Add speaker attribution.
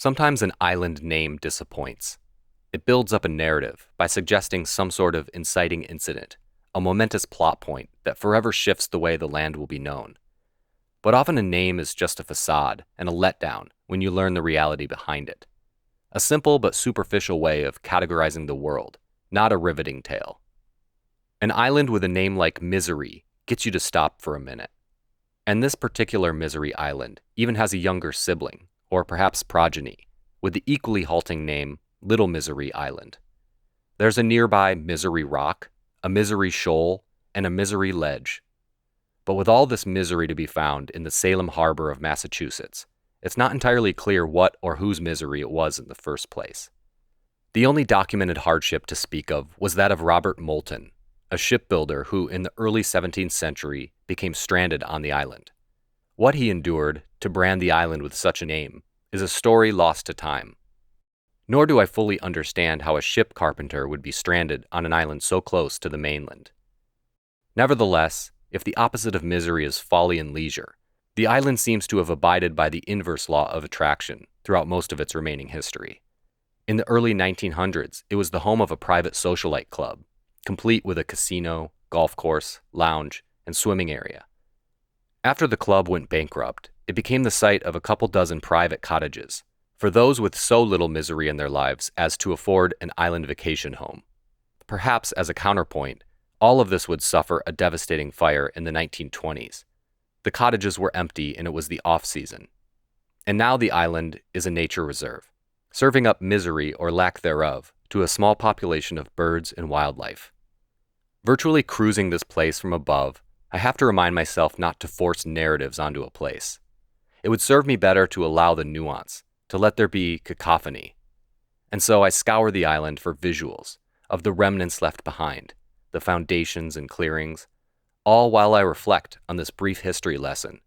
Speaker 1: Sometimes an island name disappoints. It builds up a narrative by suggesting some sort of inciting incident, a momentous plot point that forever shifts the way the land will be known. But often a name is just a facade and a letdown when you learn the reality behind it. A simple but superficial way of categorizing the world, not a riveting tale. An island with a name like Misery gets you to stop for a minute. And this particular Misery Island even has a younger sibling, or perhaps progeny, with the equally halting name Little Misery Island. There's a nearby Misery Rock, a Misery Shoal, and a Misery Ledge. But with all this misery to be found in the Salem harbor of Massachusetts, it's not entirely clear what or whose misery it was in the first place. The only documented hardship to speak of was that of Robert Moulton, a shipbuilder who in the early 17th century became stranded on the island. What he endured to brand the island with such a name is a story lost to time. Nor do I fully understand how a ship carpenter would be stranded on an island so close to the mainland. Nevertheless, if the opposite of misery is folly and leisure, the island seems to have abided by the inverse law of attraction throughout most of its remaining history. In the early 1900s, it was the home of a private socialite club, complete with a casino, golf course, lounge, and swimming area. After the club went bankrupt, it became the site of a couple dozen private cottages for those with so little misery in their lives as to afford an island vacation home. Perhaps as a counterpoint, all of this would suffer a devastating fire in the 1920s. The cottages were empty and it was the off-season. And now the island is a nature reserve, serving up misery or lack thereof to a small population of birds and wildlife. Virtually cruising this place from above, I have to remind myself not to force narratives onto a place. It would serve me better to allow the nuance, to let there be cacophony. And so I scour the island for visuals of the remnants left behind, the foundations and clearings, all while I reflect on this brief history lesson